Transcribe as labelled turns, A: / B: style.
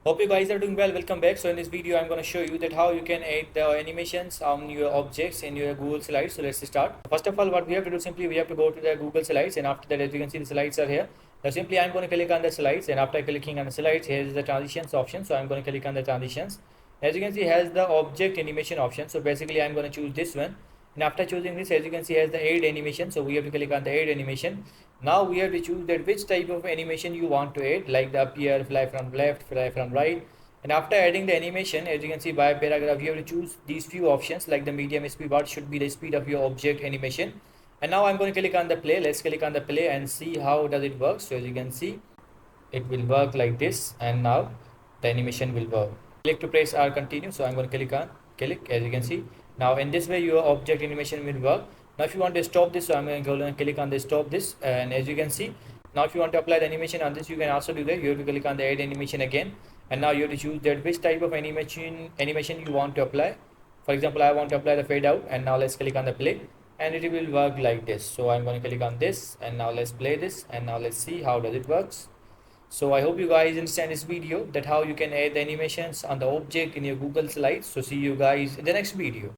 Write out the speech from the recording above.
A: Hope you guys are doing well. Welcome back. So in this video I'm going to show you that how you can add the animations on your objects in your Google Slides. So let's start. First of all, what we have to do, simply we have to go to the Google Slides, and after that, as you can see, the slides are here. Now simply I'm going to click on the slides, and after clicking on the slides, here is the transitions option. So I'm going to click on the transitions. As you can see, has the object animation option. So basically I'm going to choose this one, and after choosing this, as you can see, has the add animation. So we have to click on the add animation. Now we have to choose that which type of animation you want to add, like the appear, fly from left, fly from right. And after adding the animation, as you can see by paragraph, you have to choose these few options, like the medium speed, what should be the speed of your object animation. And now I'm going to click on the play. Let's click on the play and see how does it work. So as you can see, it will work like this, and now the animation will work. Click to press or continue. So I'm going to click on click. As you can see, now in this way your object animation will work. Now if you want to stop this, so I'm going to go and click on the stop this, and as you can see, now if you want to apply the animation on this, you can also do that. You have to click on the add animation again, and now you have to choose that which type of animation you want to apply. For example, I want to apply the fade out, and now let's click on the play, and it will work like this. So I'm going to click on this, and now let's play this, and now let's see how does it works. So I hope you guys understand this video, that how you can add the animations on the object in your Google Slides. So see you guys in the next video.